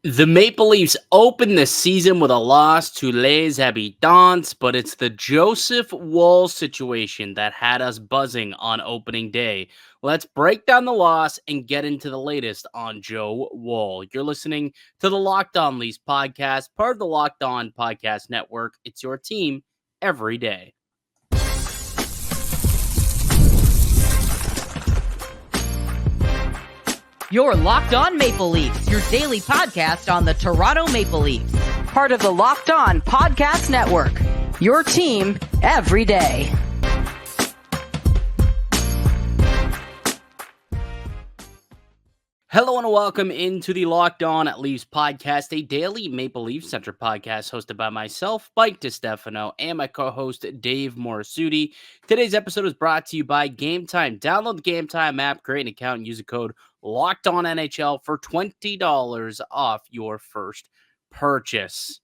The Maple Leafs open the season with a loss to Les Habitants, but it's the Joseph Woll situation that had us buzzing on opening day. Let's break down the loss and get into the latest on Joe Woll. You're listening to the Locked On Leafs podcast, part of the Locked On Podcast Network. It's your team every day. You're Locked On Maple Leafs, your daily podcast on the Toronto Maple Leafs. Part of the Locked On Podcast Network, your team every day. Hello and welcome into the Locked On Leafs podcast, a daily Maple Leaf centric podcast hosted by myself, Mike Distefano, and my co-host, Dave Morassutti. Today's episode is brought to you by Gametime. Download the Gametime app, create an account, and use the code LOCKEDONNHL for $20 off your first purchase.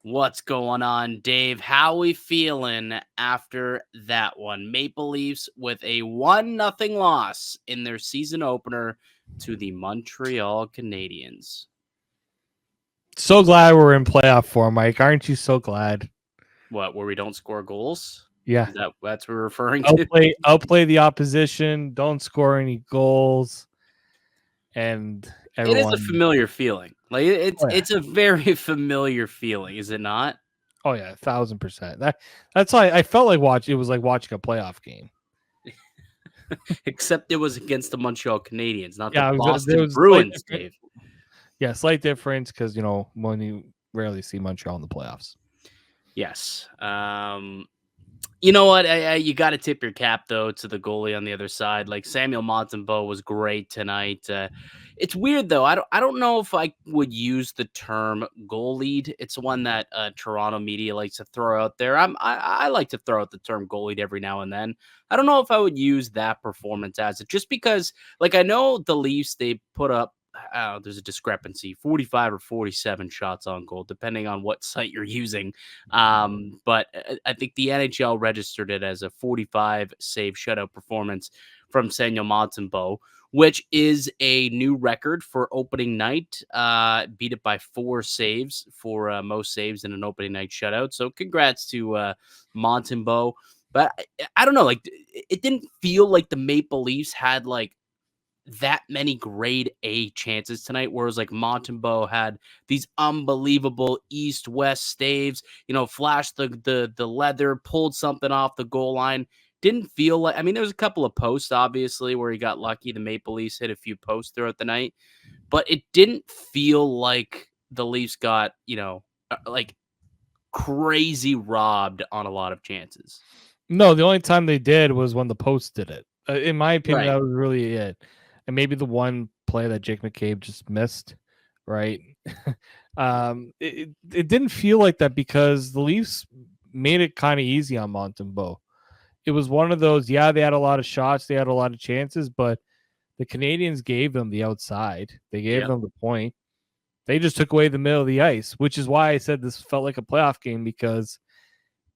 What's going on, Dave? How we feeling after that one? Maple Leafs with a 1-0 loss in their season opener to the Montreal Canadiens. So glad we're in playoff form, Mike. Aren't you so glad? What, where we don't score goals? Yeah. That's what we're referring to? Outplay the opposition, don't score any goals, and everyone... It is a familiar feeling. Like it's a very familiar feeling, is it not? Oh yeah, 1,000%. That's why I felt like it was like watching a playoff game. Except it was against the Montreal Canadiens, not the Boston Bruins, Dave. Yeah, slight difference because, when you rarely see Montreal in the playoffs. Yes. You know what? You got to tip your cap, though, to the goalie on the other side. Like, Sam Montembeault was great tonight. It's weird, though. I don't know if I would use the term goal lead. It's one that Toronto media likes to throw out there. I like to throw out the term goal lead every now and then. I don't know if I would use that performance as it, just because, like, I know the Leafs, they put up, there's a discrepancy, 45 or 47 shots on goal, depending on what site you're using. But I think the NHL registered it as a 45 save shutout performance from Sam Montembeault, which is a new record for opening night. Beat it by 4 saves for most saves in an opening night shutout. So congrats to Montembeault. But I don't know, like, it didn't feel like the Maple Leafs had like that many grade A chances tonight, whereas like Montembeault had these unbelievable east-west staves, flashed the leather, pulled something off the goal line. Didn't feel like, I mean, there was a couple of posts, obviously, where he got lucky. The Maple Leafs hit a few posts throughout the night, but it didn't feel like the Leafs got, like crazy robbed on a lot of chances. No, the only time they did was when the post did it. In my opinion, Right. That was really it. And maybe the one play that Jake McCabe just missed, right? It didn't feel like that because the Leafs made it kind of easy on Montembeault. It was one of those, they had a lot of shots, they had a lot of chances, but the Canadiens gave them the outside. They gave them the point. They just took away the middle of the ice, which is why I said this felt like a playoff game, because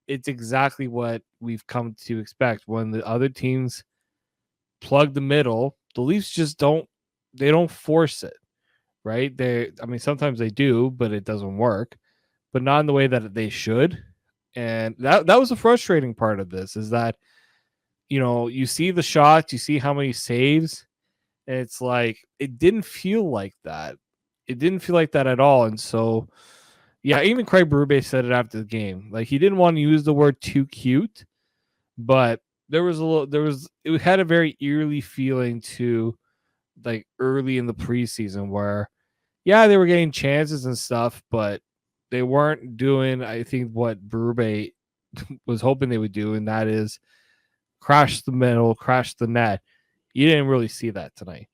it's exactly what we've come to expect. When the other teams plug the middle, the Leafs just don't force it, right? Sometimes they do, but it doesn't work, but not in the way that they should. And that was a frustrating part of this, is that, you see the shots, you see how many saves, and it's like, it didn't feel like that. It didn't feel like that at all. And so, yeah, even Craig Berube said it after the game. Like, he didn't want to use the word too cute, but it had a very eerie feeling to, like, early in the preseason where, they were getting chances and stuff, but they weren't doing, I think, what Berube was hoping they would do, and that is crash the middle, crash the net. You didn't really see that tonight.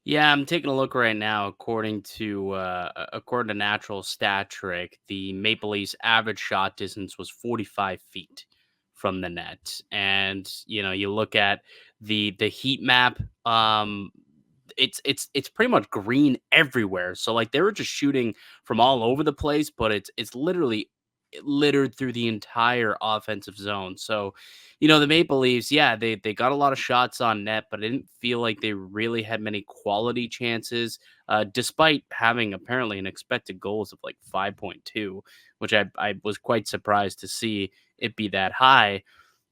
Yeah, I'm taking a look right now. According to Natural Stat Trick, the Maple Leafs average shot distance was 45 feet from the net, and you look at the heat map. It's pretty much green everywhere. So like, they were just shooting from all over the place, but it's literally littered through the entire offensive zone. So, the Maple Leafs, yeah, they got a lot of shots on net, but I didn't feel like they really had many quality chances, despite having apparently an expected goals of like 5.2, which I was quite surprised to see it be that high.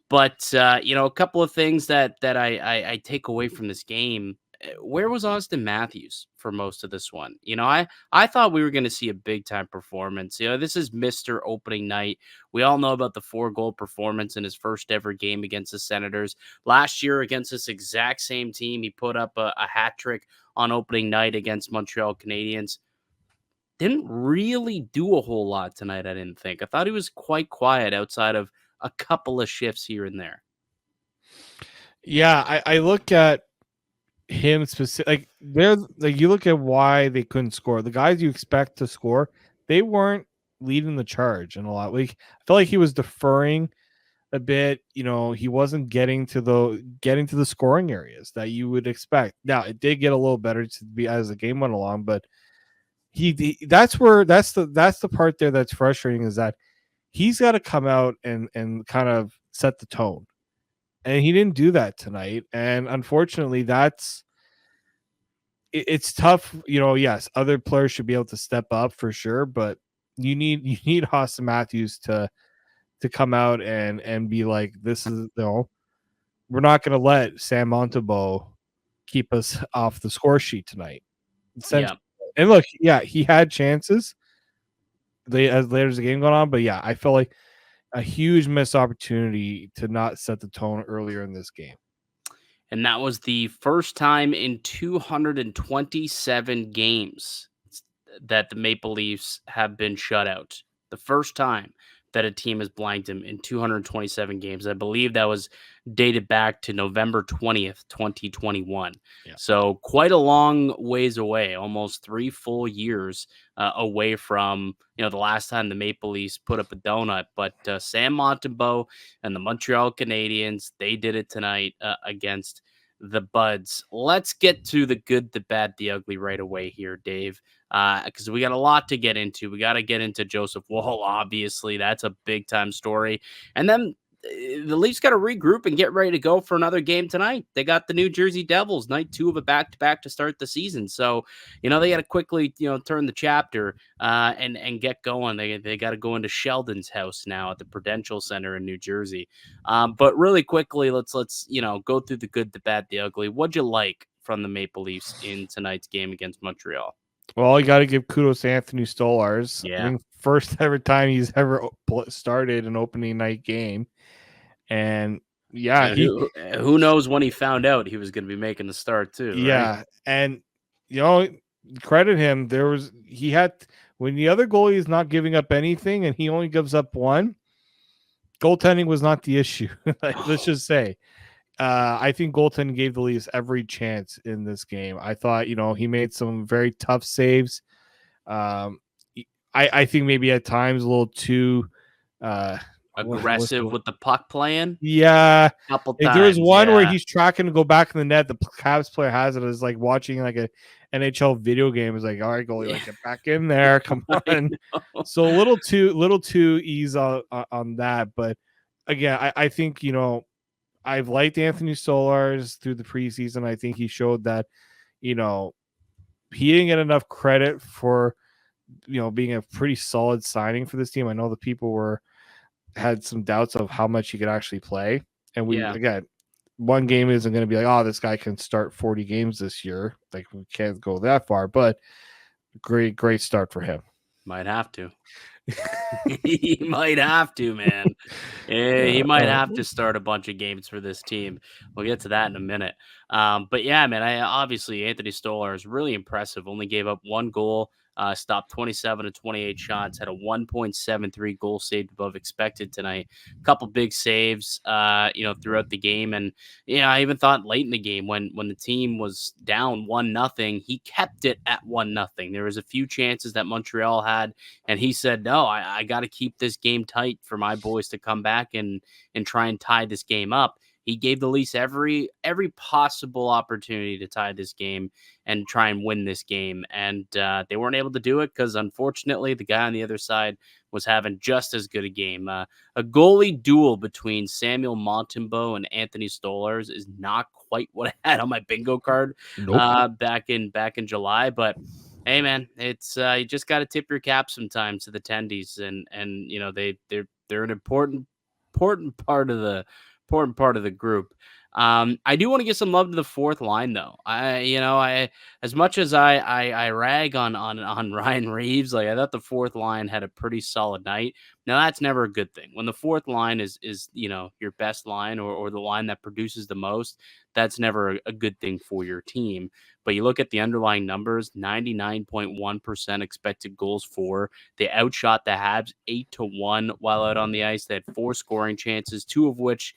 But, a couple of things that I take away from this game. Where was Austin Matthews for most of this one? I thought we were going to see a big time performance. This is Mr. Opening night. We all know about the 4-goal performance in his first ever game against the Senators. Last year against this exact same team, he put up a hat trick on opening night against Montreal Canadiens. Didn't really do a whole lot tonight, I didn't think. I thought he was quite quiet outside of a couple of shifts here and there. Yeah, I look at him specific. You look at why they couldn't score. The guys you expect to score, they weren't leading the charge in a lot. Like I felt like he was deferring a bit. He wasn't getting to the scoring areas that you would expect. Now it did get a little better to be as the game went along, but that's the part there that's frustrating, is that he's got to come out and kind of set the tone. And he didn't do that tonight. And unfortunately, it's tough. Yes, other players should be able to step up for sure, but you need Austin Matthews to come out and be like, this is, we're not going to let Sam Montembeault keep us off the score sheet tonight. Yeah. And look, yeah, he had chances as later as the game going on, but yeah, I felt like a huge missed opportunity to not set the tone earlier in this game. And that was the first time in 227 games that the Maple Leafs have been shut out. The first time that a team has blanked him in 227 games. I believe that was dated back to November 20th, 2021. Yeah. So quite a long ways away, almost 3 full years away from, the last time the Maple Leafs put up a donut. But Sam Montembeault and the Montreal Canadiens, they did it tonight against the Buds. Let's get to the good, the bad, the ugly right away here, Dave, because we got a lot to get into. We got to get into Joseph Woll, obviously. That's a big time story. And then the Leafs got to regroup and get ready to go for another game tonight. They got the New Jersey Devils, night 2 of a back-to-back to start the season. So, they got to quickly, turn the chapter and get going. They got to go into Sheldon's house now at the Prudential Center in New Jersey. But really quickly, let's go through the good, the bad, the ugly. What'd you like from the Maple Leafs in tonight's game against Montreal? Well, you got to give kudos to Anthony Stolarz. Yeah. I think first ever time he's ever started an opening night game. And yeah, who knows when he found out he was going to be making the start too. Yeah. Right? And, credit him. When the other goalie is not giving up anything and he only gives up one, goaltending was not the issue. Let's just say. I think goaltending gave the Leafs every chance in this game. I thought, he made some very tough saves. I think maybe at times a little too aggressive with the puck playing. Yeah. Couple times. There was one where he's tracking to go back in the net. The Cavs player has it as like watching like a NHL video game. It's like, all right, goalie, like, get back in there. Come on. So a little too easy on that. But again, I think, I've liked Anthony Stolarz through the preseason. I think he showed that, he didn't get enough credit for, being a pretty solid signing for this team. I know the people had some doubts of how much he could actually play. And again, one game isn't going to be like, oh, this guy can start 40 games this year. Like, we can't go that far, but great start for him. Might have to. He might have to, man. He might have to start a bunch of games for this team. We'll get to that in a minute. But yeah, man, obviously Anthony Stolarz is really impressive. Only gave up 1 goal, stopped 27 to 28 shots, had a 1.73 goal saved above expected tonight. A couple big saves, throughout the game. And I even thought late in the game when the team was down 1-0, he kept it at 1-0. There was a few chances that Montreal had, and he said, no, I got to keep this game tight for my boys to come back and try and tie this game up. He gave the Leafs every possible opportunity to tie this game and try and win this game, and they weren't able to do it because, unfortunately, the guy on the other side was having just as good a game. A goalie duel between Samuel Montembeault and Anthony Stolarz is not quite what I had on my bingo card Nope. back in July, but hey, man, it's you just got to tip your cap sometimes to the Tendies, and you know they're an important part of the group. I do want to give some love to the fourth line, though. I as much as I rag on Ryan Reeves, like I thought the fourth line had a pretty solid night. Now that's never a good thing. When the fourth line is your best line or the line that produces the most, that's never a good thing for your team. But you look at the underlying numbers, 99.1% expected goals for. They outshot the Habs 8-1 while out on the ice. They had 4 scoring chances, 2 of which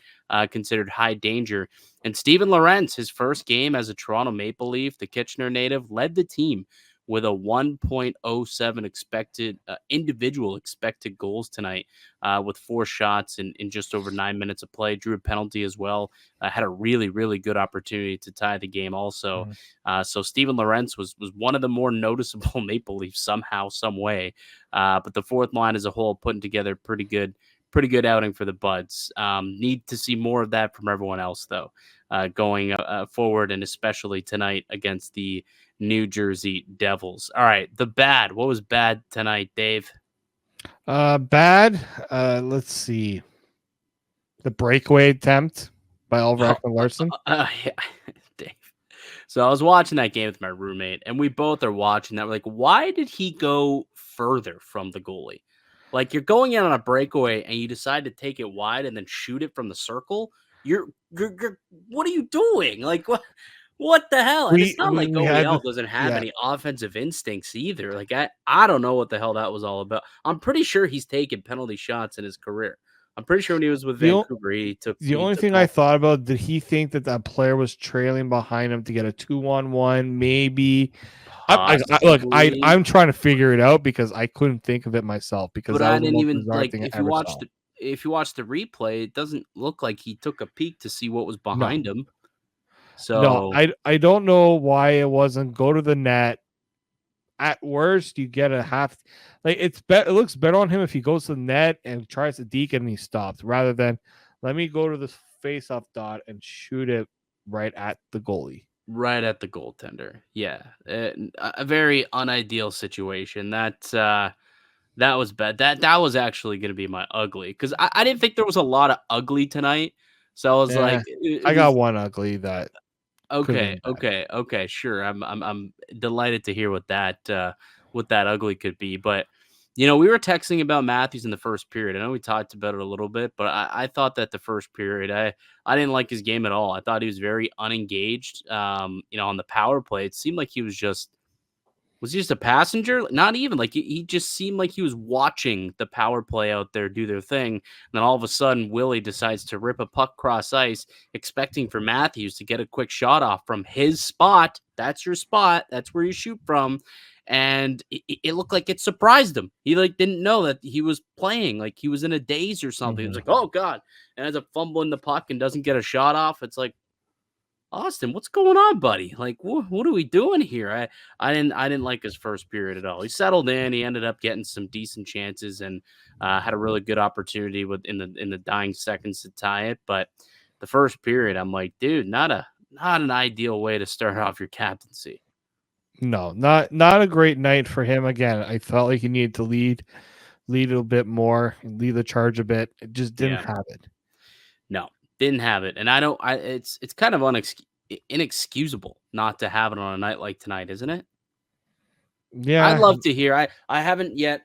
considered high danger. And Steven Lorentz, his first game as a Toronto Maple Leaf, the Kitchener native, led the team with a 1.07 expected individual expected goals tonight with 4 shots in just over 9 minutes of play. Drew a penalty as well. Had a really, really good opportunity to tie the game also. So Steven Lorentz was one of the more noticeable Maple Leafs somehow, some way. But the fourth line as a whole putting together pretty good outing for the Buds. Need to see more of that from everyone else, though, going forward, and especially tonight against the New Jersey Devils. All right, the bad. What was bad tonight, Dave? Bad. Let's see. The breakaway attempt by Oliver Ekman-Larsson. Yeah. Dave. So I was watching that game with my roommate, and we both are watching that. We're like, why did he go further from the goalie? Like, you're going in on a breakaway and you decide to take it wide and then shoot it from the circle. You're what are you doing? Like, what the hell? And it's not like we had OEL doesn't have yeah. any offensive instincts either. Like, I don't know what the hell that was all about. I'm pretty sure he's taken penalty shots in his career. I'm pretty sure when he was with Vancouver, he took. The only thing I thought about, did he think that player was trailing behind him to get a 2-on-1? Maybe. Look, I'm trying to figure it out because I couldn't think of it myself. Because but that I was didn't the most even bizarre like thing if I you ever watch saw. if you watch the replay, it doesn't look like he took a peek to see what was behind him. So no, I don't know why it wasn't go to the net. At worst, you get a half. Like it looks better on him if he goes to the net and tries to deke and he stops, rather than let me go to the face-off dot and shoot it right at the goalie. Right at the goaltender. Yeah. A very unideal situation. That was bad. That was actually going to be my ugly, because I didn't think there was a lot of ugly tonight. So I was like, I got one ugly that. Okay, sure. I'm delighted to hear what that ugly could be. But we were texting about Matthews in the first period. I know we talked about it a little bit, but I thought that the first period, I didn't like his game at all. I thought he was very unengaged. On the power play, it seemed like he was he just a passenger? Not even. Like, he just seemed like he was watching the power play out there do their thing. And then all of a sudden, Willie decides to rip a puck cross ice, expecting for Matthews to get a quick shot off from his spot. That's your spot. That's where you shoot from. And it looked like it surprised him. He didn't know that he was playing. Like, he was in a daze or something. He was like, oh, God. And ends up fumbling the puck and doesn't get a shot off. It's like, Austin, what's going on, buddy? Like, what are we doing here? I didn't like his first period at all. He settled in. He ended up getting some decent chances and had a really good opportunity in the dying seconds to tie it. But the first period, I'm like, dude, not an ideal way to start off your captaincy. No, not a great night for him. Again, I felt like he needed to lead a little bit more and lead the charge a bit. It just didn't have it. No. Didn't have it, and it's kind of inexcusable not to have it on a night like tonight, isn't it? Yeah, I'd love to hear. I haven't yet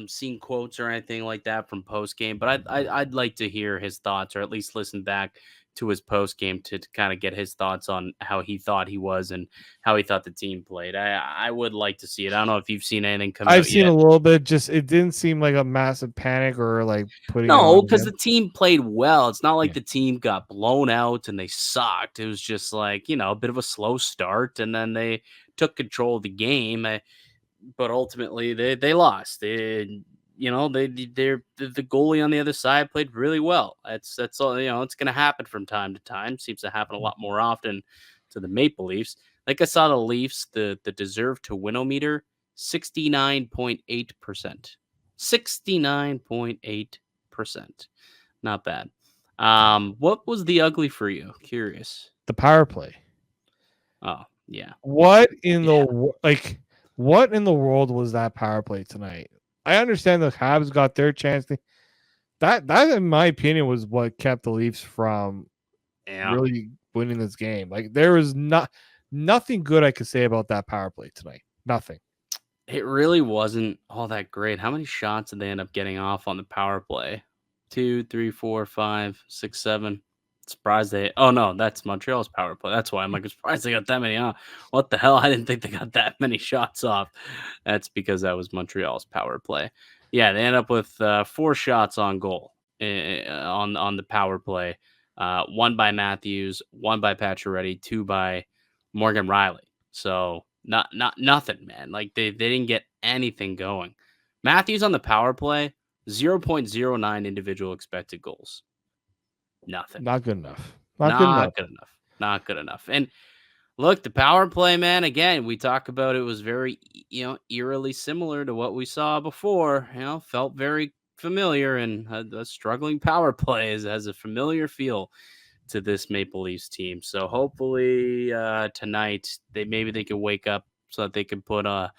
seen quotes or anything like that from post game, but I'd like to hear his thoughts, or at least listen back to his post game to kind of get his thoughts on how he thought he was and how he thought the team played. I would like to see it. I don't know if you've seen anything come out I've seen yet. a little bit. Just it didn't seem like a massive panic or like putting. No, because the team played well. It's not like the team got blown out and they sucked. It was just like, a bit of a slow start, and then they took control of the game. But ultimately, they lost. the goalie on the other side played really well. That's all. It's going to happen from time to time. Seems to happen a lot more often to the Maple Leafs. Like I saw the Leafs, the deserve to win-o-meter 69.8%. 69.8%. Not bad. What was the ugly for you? Curious. The power play. Oh, yeah. What in the world was that power play tonight? I understand the Habs got their chance. That in my opinion was what kept the Leafs from really winning this game. Like there was nothing good I could say about that power play tonight. Nothing. It really wasn't all that great. How many shots did they end up getting off on the power play? 2, 3, 4, 5, 6, 7. Surprised they. Oh no, that's Montreal's power play. That's why I'm like surprised they got that many off. What the hell? I didn't think they got that many shots off. That's because that was Montreal's power play. Yeah, they end up with 4 shots on goal on the power play. 1 by Matthews, 1 by Pacioretty, 2 by Morgan Riley. So nothing, man. Like they didn't get anything going. Matthews on the power play, 0.09 individual expected goals. Nothing. Not good enough. Not good enough. And look, the power play, man, again, we talk about it was very, eerily similar to what we saw before. Felt very familiar, and a struggling power play has a familiar feel to this Maple Leafs team. So hopefully tonight maybe they can wake up so that they can put up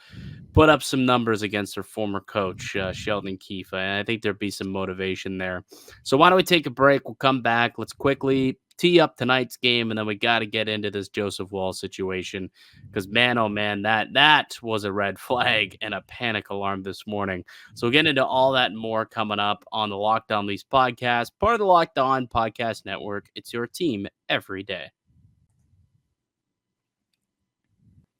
some numbers against their former coach, Sheldon Keefe. And I think there'd be some motivation there. So why don't we take a break? We'll come back. Let's quickly tee up tonight's game, and then we got to get into this Joseph Woll situation because, man, oh, man, that was a red flag and a panic alarm this morning. So we'll get into all that and more coming up on the Locked On Leafs podcast, part of the Locked On Podcast Network. It's your team every day.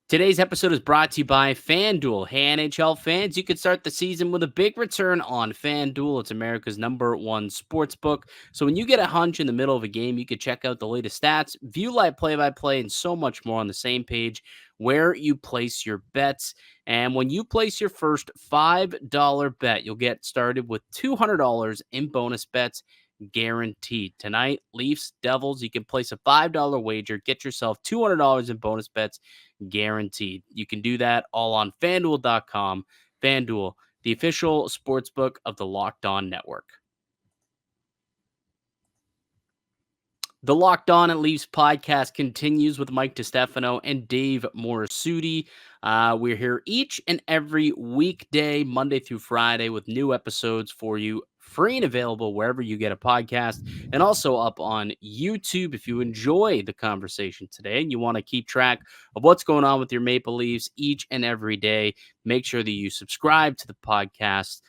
Today's episode is brought to you by FanDuel. Hey, NHL fans, you could start the season with a big return on FanDuel. It's America's #1 sportsbook. So when you get a hunch in the middle of a game, you could check out the latest stats, view live play-by-play, and so much more on the same page where you place your bets. And when you place your first $5 bet, you'll get started with $200 in bonus bets guaranteed. Tonight, Leafs, Devils, you can place a $5 wager, get yourself $200 in bonus bets guaranteed. You can do that all on FanDuel.com. FanDuel, the official sportsbook of the Locked On Network. The Locked On and Leafs podcast continues with Mike Distefano and Dave Morassutti. We're here each and every weekday, Monday through Friday, with new episodes for you, free and available wherever you get a podcast, and also up on YouTube. If you enjoy the conversation today and you want to keep track of what's going on with your Maple Leafs each and every day, make sure that you subscribe to the podcast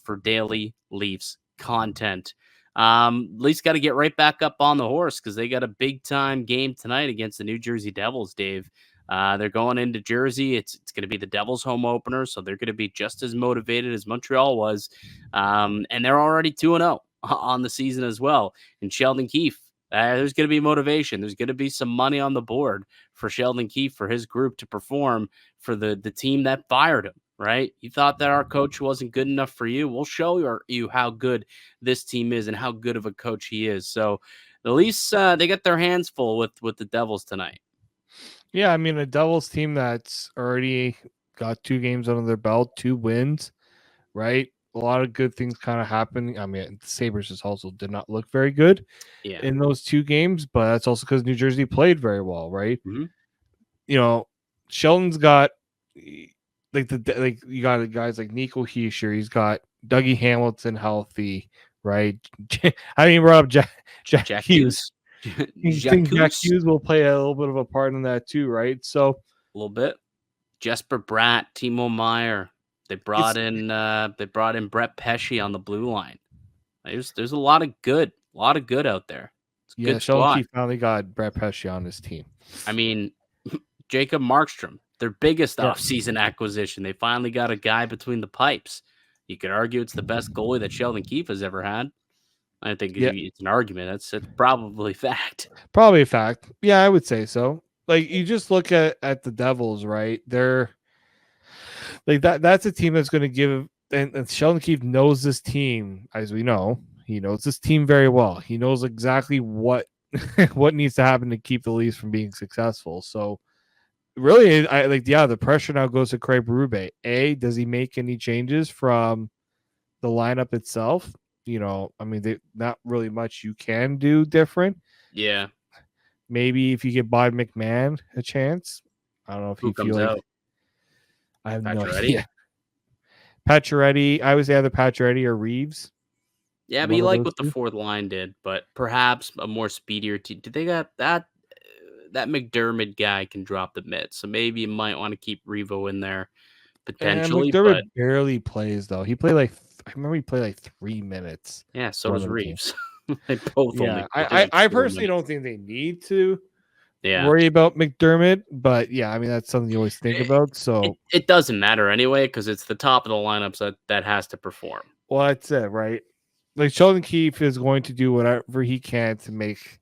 for daily Leafs content. Leafs got to get right back up on the horse because they got a big time game tonight against the New Jersey Devils, Dave. They're going into Jersey. It's going to be the Devils' home opener, so they're going to be just as motivated as Montreal was. And they're already 2-0 on the season as well. And Sheldon Keefe, there's going to be motivation. There's going to be some money on the board for Sheldon Keefe, for his group to perform for the team that fired him, right? You thought that our coach wasn't good enough for you. We'll show you how good this team is and how good of a coach he is. So the Leafs, they got their hands full with the Devils tonight. Yeah, I mean, a Devils team that's already got 2 games under their belt, 2 wins, right? A lot of good things kind of happened. I mean, the Sabres just also did not look very good in those 2 games, but that's also because New Jersey played very well, right? Mm-hmm. Sheldon's got you got guys like Nico Hischier, he's got Dougie Hamilton healthy, right? I mean, Rob Jack Hughes. You think Jack Hughes will play a little bit of a part in that too, right? So a little bit. Jesper Bratt, Timo Meier. They brought in Brett Pesce on the blue line. There's a lot of good out there. It's a good Sheldon Keefe finally got Brett Pesce on his team. I mean, Jacob Markstrom, their biggest offseason acquisition. They finally got a guy between the pipes. You could argue it's the best goalie that Sheldon Keefe has ever had. I think it's an argument. That's probably fact. Probably a fact. Yeah, I would say so. Like, you just look at the Devils, right? They're like that's a team that's going to give and Sheldon Keefe knows this team, as we know. He knows this team very well. He knows exactly what what needs to happen to keep the Leafs from being successful. So really, the pressure now goes to Craig Berube. Does he make any changes from the lineup itself? Not really much you can do different. Yeah. Maybe if you give Bob McMahon a chance. I don't know if Who you feel comes like out? I have no Pacioretty? idea. Pacioretty, I would say either Pacioretty or Reeves. Yeah, but One you of like those what the two. fourth line did, but perhaps a more speedier team. Did they got that? That McDermott guy can drop the mitt, so maybe you might want to keep Revo in there And potentially. But McDermott barely plays though. He played I remember he played like 3 minutes. yeah, so One does of the games. Reeves. They both only Yeah, play like I 4 personally minutes. don't think they need to Yeah, worry about McDermott, but yeah, I mean that's something you always think about. So it doesn't matter anyway because it's the top of the lineups that has to perform. well, that's it, right? Like Sheldon Keefe is going to do whatever he can to make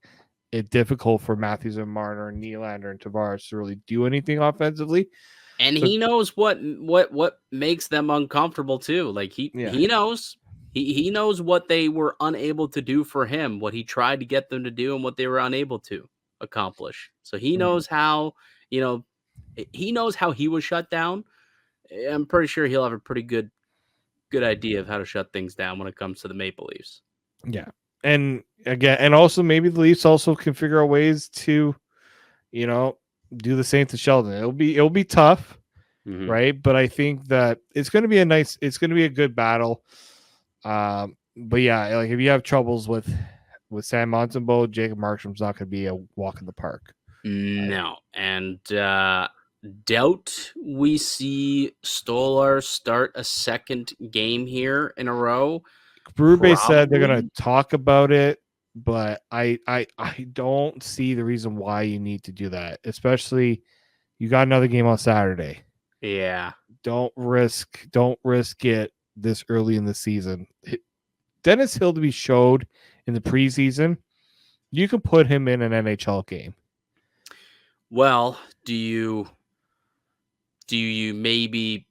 it difficult for Matthews and Marner and Nylander and Tavares to really do anything offensively. And So he knows what makes them uncomfortable too. Like yeah, he knows. He knows what they were unable to do for him, what he tried to get them to do, and what they were unable to accomplish. So he knows how, you know, he knows how he was shut down. I'm pretty sure he'll have a pretty good idea of how to shut things down when it comes to the Maple Leafs. yeah, and again, and also maybe the Leafs also can figure out ways to, do the same to Sheldon. It'll be tough, Mhm. right? But I think that it's going to be a good battle. But yeah, like if you have troubles with Sam Montembeault, Jacob Markstrom's not going to be a walk in the park. No, and doubt we see Stolarz start a second game here in a row. Berube said they're going Probably. to talk about it, but I don't see the reason why you need to do that, especially you got another game on Saturday. Yeah. Don't risk it this early in the season. Dennis Hildeby showed in the preseason you can put him in an NHL game. Well, do you maybe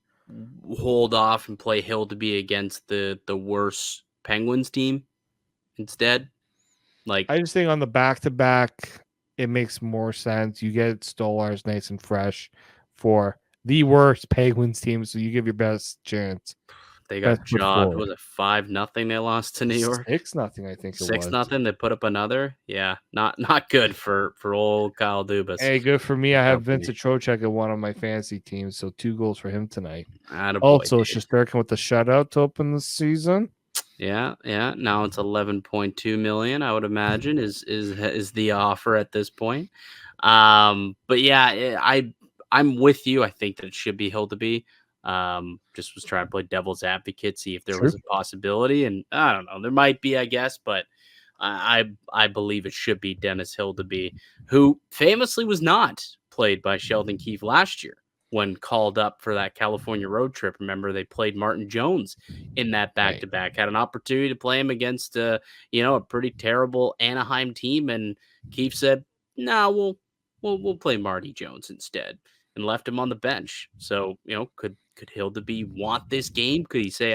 hold off and play Hildeby against the worst Penguins team instead? Like, I just think on the back-to-back, it makes more sense. You get Stolarz nice and fresh for the worst Penguins team, so you give your best chance. they got Best foot jobbed. forward. Was it 5-0 they lost to New York? 6-0, I think it was. 6-0. They put up another. Yeah, not good for old Kyle Dubas. Hey, good for me. I have Company. Vincent Trocheck at one of my fantasy teams, so 2 goals for him tonight. Attaboy, Also, dude. Shesterkin with the shutout to open the season. Yeah. Now it's 11.2 million. I would imagine is the offer at this point. But yeah, I'm with you. I think that it should be Hildeby. Just was trying to play devil's advocate, see if there was a possibility, and I don't know. There might be, I guess, but I believe it should be Dennis Hildeby, who famously was not played by Sheldon Keefe last year when called up for that California road trip. Remember, they played Martin Jones in that back-to-back. Had an opportunity to play him against a pretty terrible Anaheim team, and Keefe said, "No, we'll play Marty Jones instead," and left him on the bench. So, could Hildeby want this game? Could he say,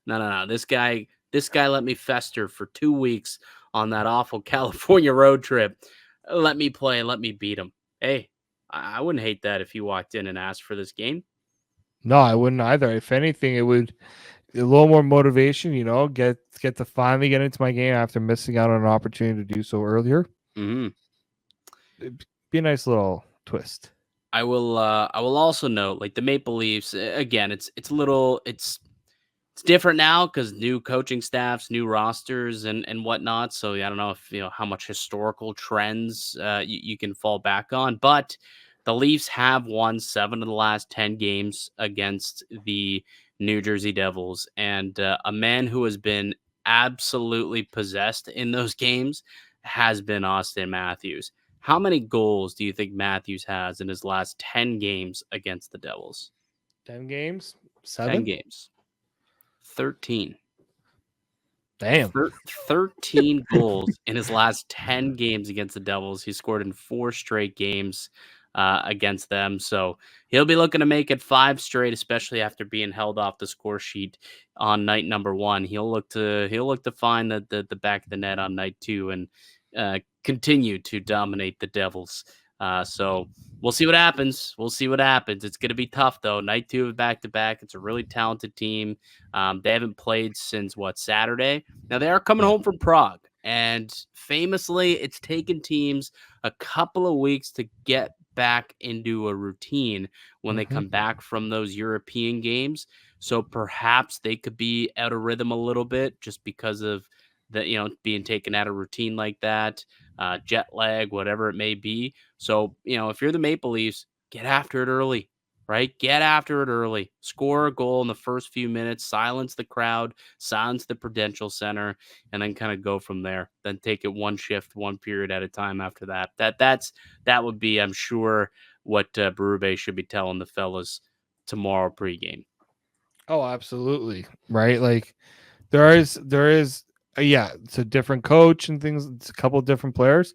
no, this guy let me fester for 2 weeks on that awful California road trip. Let me play, let me beat him. Hey, I wouldn't hate that if you walked in and asked for this game. No, I wouldn't either. If anything, it would a little more motivation, get to finally get into my game after missing out on an opportunity to do so earlier. Mm-hmm. It'd be a nice little twist. I will also note, like, the Maple Leafs, again, it's different now because new coaching staffs, new rosters, and whatnot. So I don't know if how much historical trends you can fall back on, but the Leafs have won 7 of the last 10 games against the New Jersey Devils, and a man who has been absolutely possessed in those games has been Austin Matthews. How many goals do you think Matthews has in his last 10 games against the Devils? 10 games? 7? 10 games. 13. Damn. 13 goals in his last 10 games against the Devils. He scored in 4 straight games. against them. So he'll be looking to make it 5 straight, especially after being held off the score sheet on night number 1. He'll look to find the back of the net on night 2 and continue to dominate the Devils. So we'll see what happens. We'll see what happens. It's going to be tough, though. Night 2 of back-to-back. It's a really talented team. They haven't played since, Saturday? Now, they are coming home from Prague. And famously, it's taken teams a couple of weeks to get back into a routine when they come back from those European games. So perhaps they could be out of rhythm a little bit just because of being taken out of routine like that, jet lag, whatever it may be. So, if you're the Maple Leafs, get after it early, right? Get after it early. Score a goal in the first few minutes, silence the crowd, silence the Prudential Center, and then kind of go from there. Then take it one shift, one period at a time after that. That would be, I'm sure, what Berube should be telling the fellas tomorrow pregame. Oh, absolutely. Right. Like there is, yeah, it's a different coach and things. It's a couple of different players.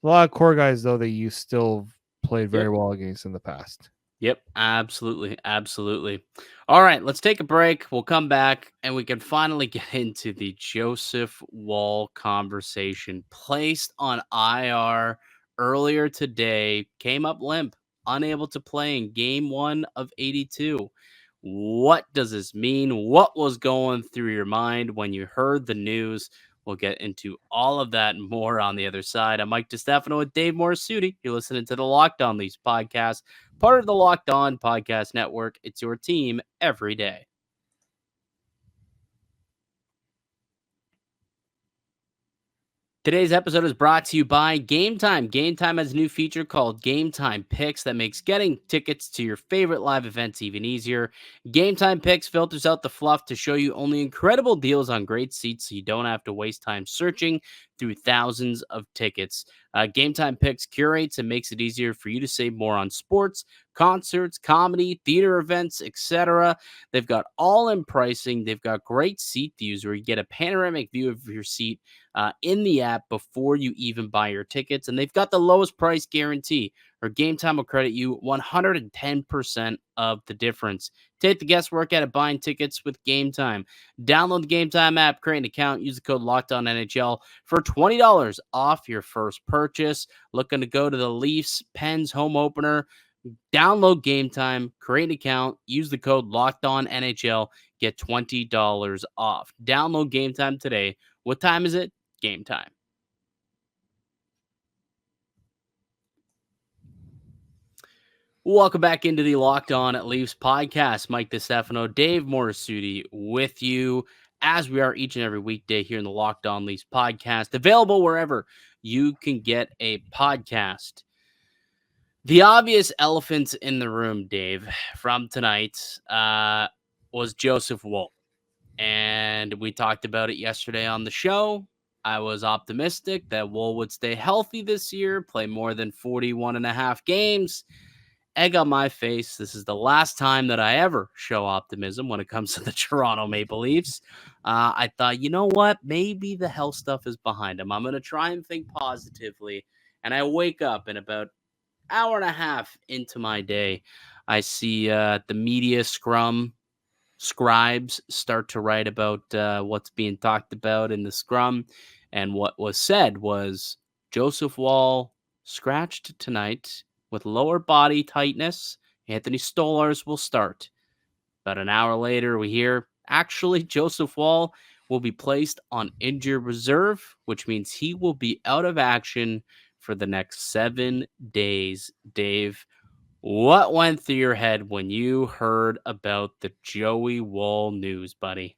A lot of core guys, though, that you still played very well against in the past. Yep, absolutely. Absolutely. All right, let's take a break. We'll come back and we can finally get into the Joseph Woll conversation. Placed on IR earlier today, came up limp, unable to play in game 1 of 82. What does this mean? What was going through your mind when you heard the news? We'll get into all of that and more on the other side. I'm Mike Distefano with Dave Morassutti. You're listening to the Locked On Leafs podcast, part of the Locked On Podcast Network. It's your team every day. Today's episode is brought to you by Gametime. Gametime has a new feature called Gametime Picks that makes getting tickets to your favorite live events even easier. Gametime Picks filters out the fluff to show you only incredible deals on great seats so you don't have to waste time searching through thousands of tickets. Gametime Picks curates and makes it easier for you to save more on sports, concerts, comedy, theater events, etc. They've got all-in pricing. They've got great seat views where you get a panoramic view of your seat in the app before you even buy your tickets. And they've got the lowest price guarantee, or Gametime will credit you 110% of the difference. Take the guesswork out of buying tickets with Gametime. Download the Gametime app, create an account, use the code LOCKEDONNHL for $20 off your first purchase. Looking to go to the Leafs Pens home opener? Download Gametime, create an account, use the code LOCKEDONNHL, get $20 off. Download Gametime today. What time is it? Game time. Welcome back into the Locked On Leafs podcast. Mike Distefano, Dave Morassutti with you as we are each and every weekday here in the Locked On Leafs podcast, available wherever you can get a podcast. The obvious elephant in the room, Dave, from tonight was Joseph Woll. And we talked about it yesterday on the show. I was optimistic that Woll would stay healthy this year, play more than 41 and a half games. Egg on my face. This is the last time that I ever show optimism when it comes to the Toronto Maple Leafs. I thought, you know what? Maybe the health stuff is behind him. I'm going to try and think positively. And I wake up in about an hour and a half into my day. I see the media scribes start to write about what's being talked about in the scrum. And what was said was Joseph Woll scratched tonight with lower body tightness. Anthony Stolarz will start. About an hour later, we hear actually Joseph Woll will be placed on injured reserve, which means he will be out of action for the next 7 days. Dave, what went through your head when you heard about the Joey Woll news, buddy?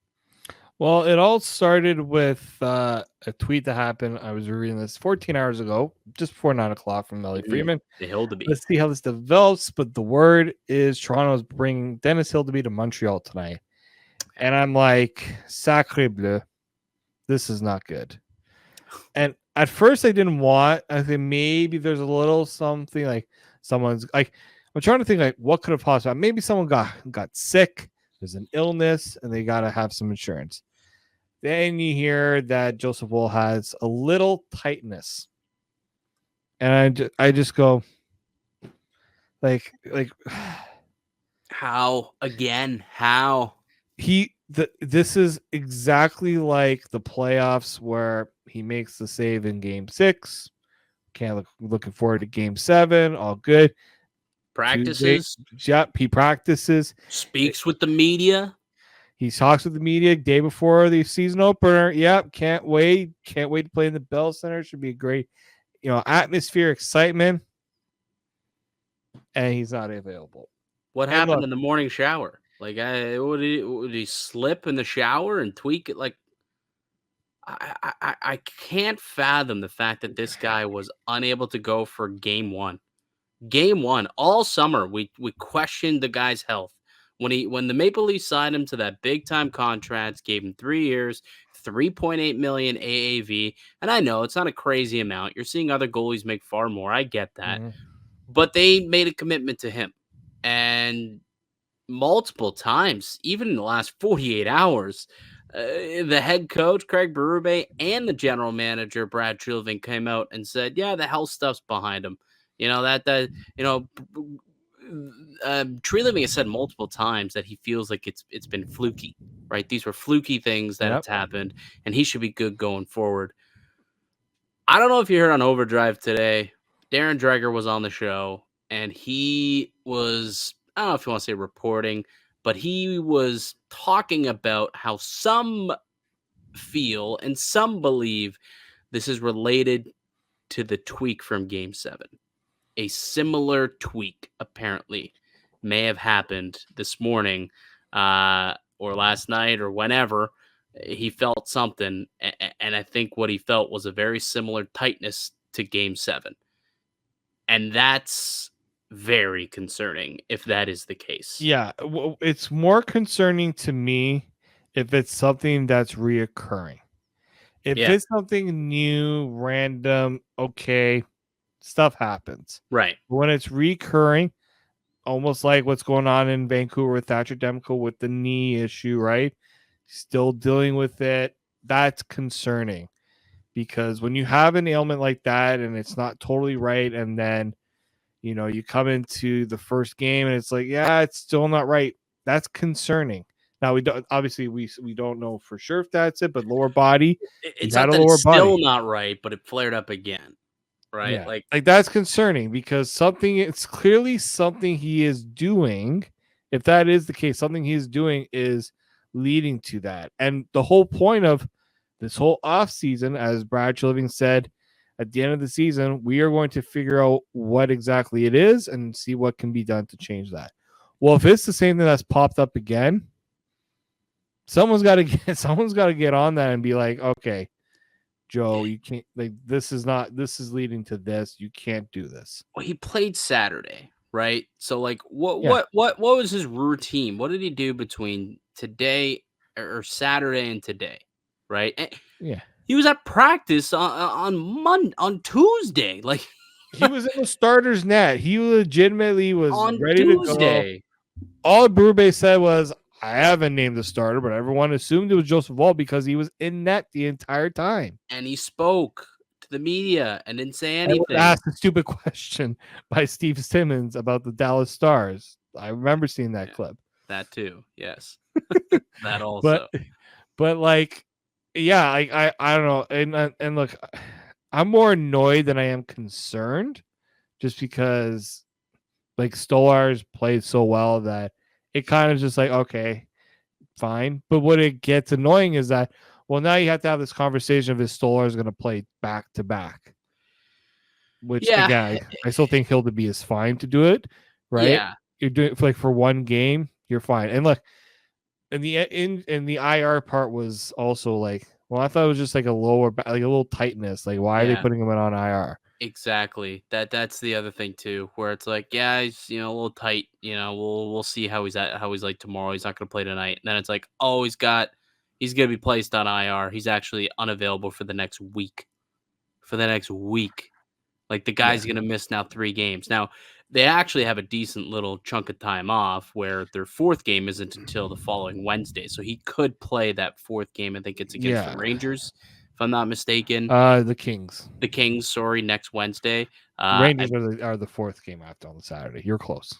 Well, it all started with a tweet that happened. I was reading this 14 hours ago, just before 9 o'clock from Ellie Freeman. The Hildeby. Let's see how this develops. But the word is Toronto's bringing Dennis Hildeby to Montreal tonight. And I'm like, sacre bleu. This is not good. And at first I didn't want, I think maybe there's a little something like someone's like, I'm trying to think like what could have possibly, maybe someone got sick. There's an illness and they got to have some insurance. Then you hear that Joseph Woll has a little tightness. And I just go, Like How again? How? this is exactly like the playoffs where he makes the save in game 6. Looking forward to game 7. All good. Tuesday, Practices, yep, he practices. speaks with the media. He talks with the media day before the season opener. Yep, can't wait. Can't wait to play in the Bell Center. Should be a great, atmosphere, excitement. And he's not available. What And happened look, in the morning shower? Like, would he slip in the shower and tweak it? Like, I can't fathom the fact that this guy was unable to go for game 1. Game 1 all summer. We questioned the guy's health when the Maple Leafs signed him to that big time contract, gave him 3 years, 3.8 million AAV. And I know it's not a crazy amount. You're seeing other goalies make far more. I get that, but they made a commitment to him, and multiple times, even in the last 48 hours. The head coach, Craig Berube, and the general manager, Brad Treliving, came out and said, yeah, the health stuff's behind him. Treliving has said multiple times that he feels like it's been fluky, right? These were fluky things that it's happened, and he should be good going forward. I don't know if you heard on Overdrive today, Darren Dreger was on the show, and he was, I don't know if you want to say reporting, but he was talking about how some feel and some believe this is related to the tweak from Game 7. A similar tweak, apparently, may have happened this morning or last night or whenever. He felt something, and I think what he felt was a very similar tightness to Game 7. And that's very concerning if that is the case. Yeah, it's more concerning to me if it's something that's reoccurring. If it's something new, random, okay, stuff happens. Right. When it's recurring, almost like what's going on in Vancouver with Thatcher Demko with the knee issue, right? Still dealing with it. That's concerning because when you have an ailment like that and it's not totally right, and then you come into the first game and it's like, yeah, it's still not right. That's concerning. Now we don't know for sure if that's it, but lower body. It's not that it's still not right, but it flared up again. Right? Yeah. Like that's concerning because it's clearly something he is doing. If that is the case, something he's doing is leading to that. And the whole point of this whole offseason, as Brad Treliving said, at the end of the season, we are going to figure out what exactly it is and see what can be done to change that. Well, if it's the same thing that's popped up again, someone's got to get on that and be like, okay, Joe, you can't, this is leading to this. You can't do this. Well, he played Saturday, right? So what was his routine? What did he do between today or Saturday and today? Right? Yeah. He was at practice on Tuesday. Like he was in the starter's net. He legitimately was ready Tuesday. to go. All Berube said was, I haven't named the starter, but everyone assumed it was Joseph Woll because he was in net the entire time. And he spoke to the media and didn't say anything. I asked a stupid question by Steve Simmons about the Dallas Stars. I remember seeing that clip. That too, yes. That also. But like, yeah, I don't know. And look, I'm more annoyed than I am concerned, just because like Stolarz played so well that it kind of just like, okay, fine. But what it gets annoying is that, well, now you have to have this conversation if Stolarz is going to play back to back. Which again, I still think Hildeby is fine to do it, right? Yeah, you're doing it for one game, you're fine. And look, and the IR part was also like, well, I thought it was just like a little tightness. Like, why are they putting him on IR? Exactly. That's the other thing too, where it's like, yeah, he's a little tight. We'll see how he's like tomorrow. He's not going to play tonight. And then it's like, oh, he's going to be placed on IR. He's actually unavailable for the next week. Like the guy's going to miss now 3 games. Now they actually have a decent little chunk of time off where their 4th game isn't until the following Wednesday. So he could play that 4th game. I think it's against the Rangers. if I'm not mistaken. The Kings. The Kings, sorry, next Wednesday. Rangers are the fourth game after on the Saturday. You're close.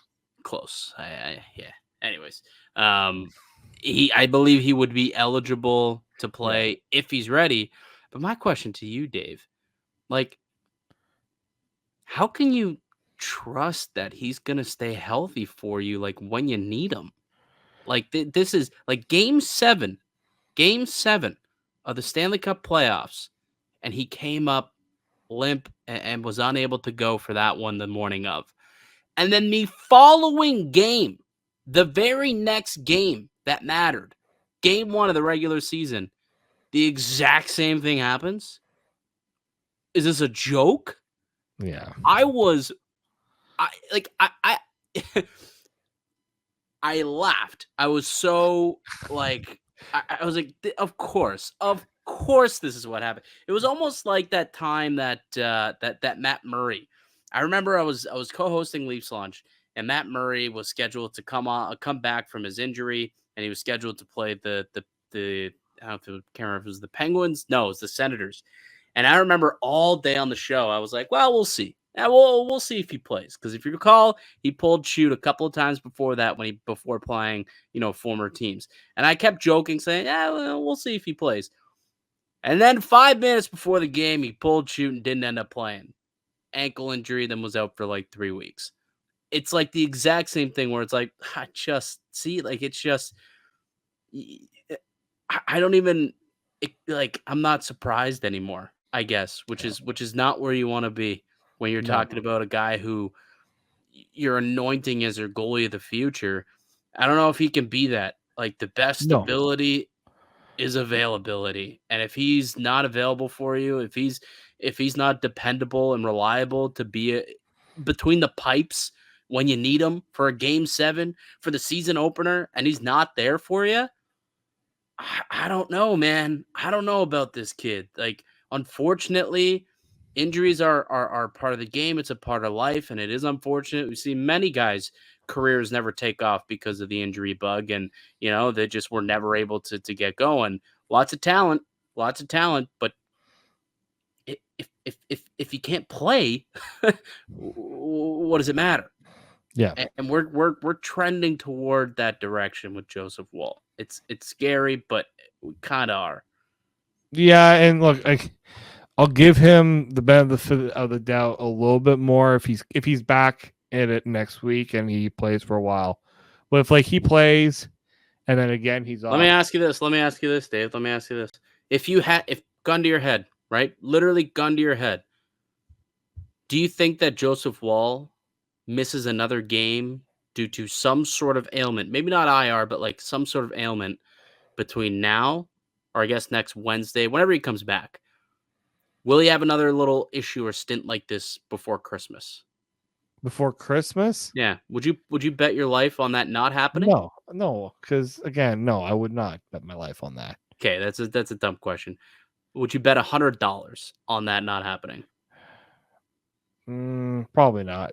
Close. Yeah. Anyways, I believe he would be eligible to play if he's ready. But my question to you, Dave, like, how can you trust that he's gonna stay healthy for you, like when you need him? Like this is like game seven of the Stanley Cup playoffs, and he came up limp and was unable to go for that one the morning of. And then the following game, the very next game that mattered, game 1 of the regular season, the exact same thing happens? Is this a joke? Yeah. I I laughed. I was so like, I was like, of course this is what happened. It was almost like that time that that Matt Murray. I remember I was co-hosting Leafs Lunch, and Matt Murray was scheduled to come back from his injury, and he was scheduled to play the I don't know if can't remember if it was the Penguins. No, it was the Senators. And I remember all day on the show, I was like, well, we'll see. Yeah, we'll see if he plays. Because if you recall, he pulled shoot a couple of times before that before playing, former teams. And I kept joking, saying, yeah, well, we'll see if he plays. And then 5 minutes before the game, he pulled shoot and didn't end up playing. Ankle injury, then was out for like 3 weeks. It's like the exact same thing where it's like, I just see, like, it's just, I don't even, I'm not surprised anymore, I guess, which is not where you want to be when you're talking about a guy who you're anointing as your goalie of the future. I don't know if he can be that. Like, the best ability is availability. And if he's not available for you, if he's not dependable and reliable to be between the pipes when you need him for a game 7 for the season opener, and he's not there for you, I don't know, man. I don't know about this kid. Like, unfortunately, injuries are part of the game. It's a part of life, and it is unfortunate. We see many guys' careers never take off because of the injury bug, and they just were never able to get going. Lots of talent, but if you can't play, what does it matter? Yeah. And we're trending toward that direction with Joseph Woll. It's scary, but we kind of are. Yeah, and look, I'll give him the benefit of the doubt a little bit more if he's back in it next week and he plays for a while. But if he plays and then again he's off. Let me ask you this, Dave. Let me ask you this. If gun to your head, right? Literally gun to your head. Do you think that Joseph Woll misses another game due to some sort of ailment? Maybe not IR, but like some sort of ailment between now or I guess next Wednesday, whenever he comes back. Will he have another little issue or stint like this before Christmas? Before Christmas? Yeah. Would you bet your life on that not happening? No, because again, no, I would not bet my life on that. Okay, that's a dumb question. Would you bet $100 on that not happening? Probably not.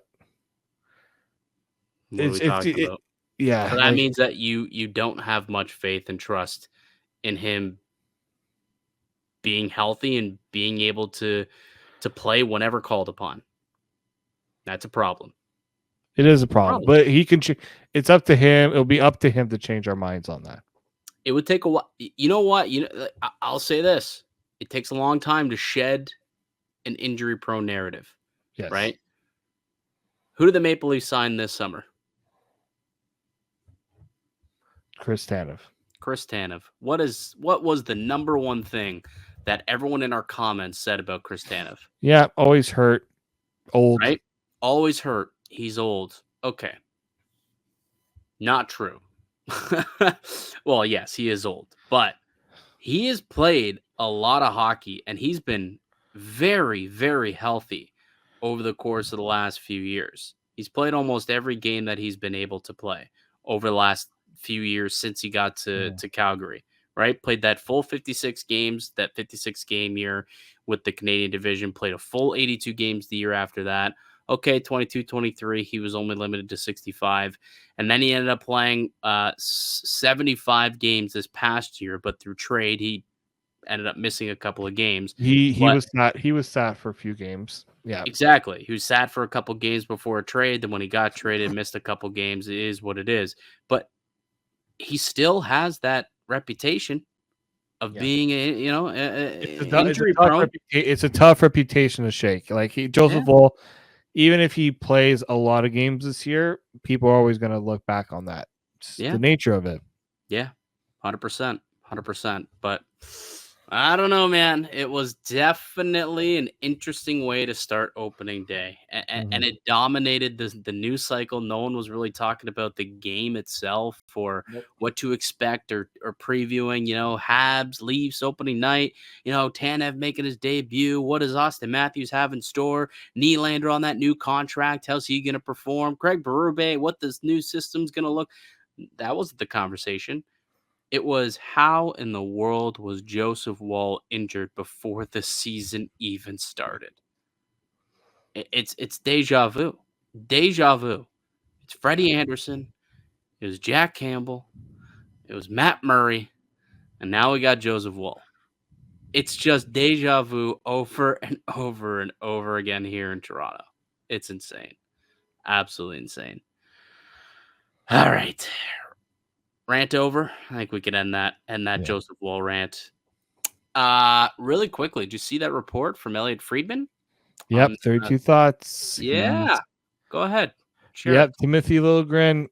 What are we talking about? Yeah. So that means that you don't have much faith and trust in him being healthy and being able to play whenever called upon. That's a problem. It is a problem, but he can. It's up to him. It'll be up to him to change our minds on that. It would take a while. You know what? I'll say this: it takes a long time to shed an injury-prone narrative. Yes. Right. Who did the Maple Leafs sign this summer? Chris Tanev. What was the number one thing that everyone in our comments said about Chris Tanev? Yeah, always hurt. Old. Right? Always hurt. He's old. Okay. Not true. Well, yes, he is old, but he has played a lot of hockey and he's been very, very healthy over the course of the last few years. He's played almost every game that he's been able to play over the last few years since he got to Calgary, right? Played that full 56 games, that 56 game year with the Canadian division, played a full 82 games the year after that. Okay, 22-23, he was only limited to 65. And then he ended up playing 75 games this past year, but through trade, he ended up missing a couple of games. He But was sat for a few games. Yeah, exactly. He was sat for a couple games before a trade. Then when he got traded, missed a couple games. It is what it is. But he still has that reputation of yeah. being injury prone. It's a tough reputation to shake. Like Joseph Yeah, Woll, even if he plays a lot of games this year, people are always going to look back on that. It's yeah, the nature of it. yeah, 100%, 100%. But I don't know, man. It was definitely an interesting way to start opening day, and it dominated the news cycle. No one was really talking about the game itself or Nope. what to expect or previewing. Habs, Leafs opening night. Tanev making his debut. What does Austin Matthews have in store? Nylander on that new contract. How's he going to perform? Craig Berube, what this new system's going to look? That wasn't the conversation. It was how in the world was Joseph Woll injured before the season even started? It's deja vu. Deja vu. It's Freddie Anderson. It was Jack Campbell. It was Matt Murray. And now we got Joseph Woll. It's just deja vu over and over and over again here in Toronto. It's insane. Absolutely insane. All right. Rant over. I think we could end that Yeah. Joseph Woll rant. Really quickly, did you see that report from Elliot Friedman? Yep, 32 thoughts. Yeah, go ahead. Sure. Yep, Timothy Liljegren,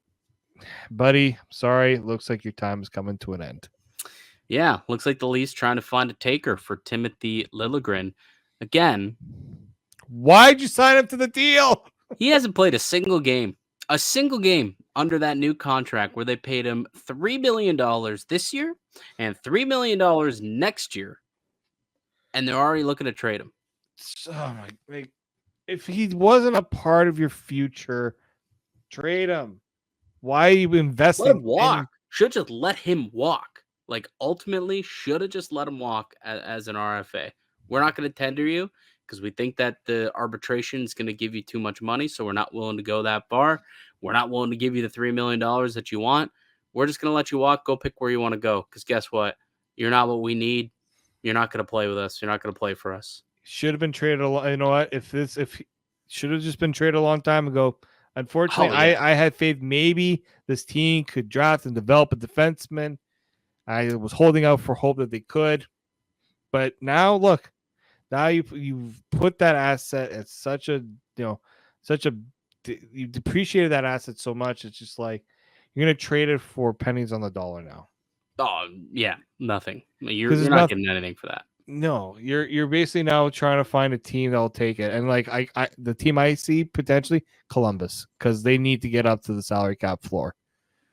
buddy, sorry, looks like your time is coming to an end. Yeah, looks like the Leafs trying to find a taker for Timothy Liljegren. Again, why'd you sign up to the deal? He hasn't played a single game under that new contract where they paid him $3 million this year and $3 million next year, and they're already looking to trade him. Oh my! If he wasn't a part of your future, trade him. Why are you investing? Let him walk. Should just let him walk. Like, ultimately, should have just let him walk as an RFA. We're not going to tender you because we think that the arbitration is going to give you too much money, so we're not willing to go that far. We're not willing to give you the $3 million that you want. We're just going to let you walk. Go pick where you want to go because guess what? You're not what we need. You're not going to play with us. You're not going to play for us. Should have been traded. You know what? If should have just been traded a long time ago. Unfortunately, I had faith maybe this team could draft and develop a defenseman. I was holding out for hope that they could, but now look, now you've put that asset at you depreciated that asset so much. It's just like you're gonna trade it for pennies on the dollar now. Oh yeah, nothing. You're not getting anything for that. No, you're basically now trying to find a team that'll take it, and like the team I see potentially Columbus because they need to get up to the salary cap floor.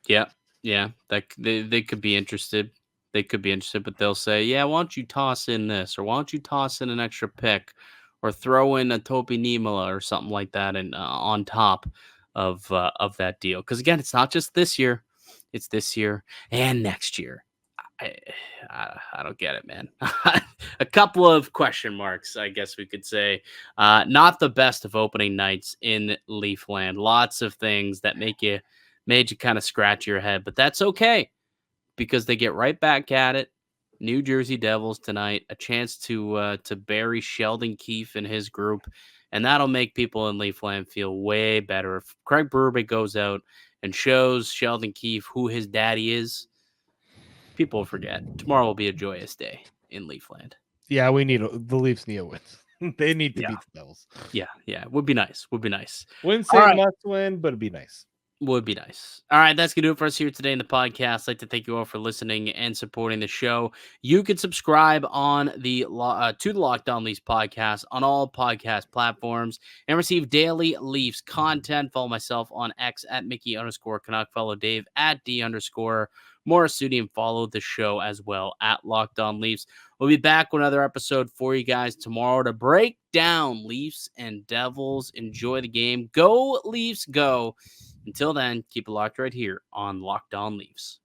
Yeah, that they could be interested. They could be interested, but they'll say, "Yeah, why don't you toss in this, or why don't you toss in an extra pick, or throw in a Topi Niemela or something like that, and on top of that deal." Because again, it's not just this year; it's this year and next year. I don't get it, man. A couple of question marks, I guess we could say. Not the best of opening nights in Leafland. Lots of things that made you kind of scratch your head, but that's okay because they get right back at it. New Jersey Devils tonight, a chance to bury Sheldon Keefe and his group, and that'll make people in Leafland feel way better. If Craig Berube goes out and shows Sheldon Keefe who his daddy is, people will forget. Tomorrow will be a joyous day in Leafland. Yeah, the Leafs need a win. They need to beat the Devils. Yeah. Would be nice. Wouldn't say must win, but it'd be nice. Would be nice. All right, that's going to do it for us here today in the podcast. I'd like to thank you all for listening and supporting the show. You can subscribe on to the Locked On Leafs podcast on all podcast platforms and receive daily Leafs content. Follow myself on X at Mickey_Canuck. Follow Dave at D_Morassutti and follow the show as well at Locked On Leafs. We'll be back with another episode for you guys tomorrow to break down Leafs and Devils. Enjoy the game. Go Leafs, go. Until then, keep it locked right here on Locked On Leafs.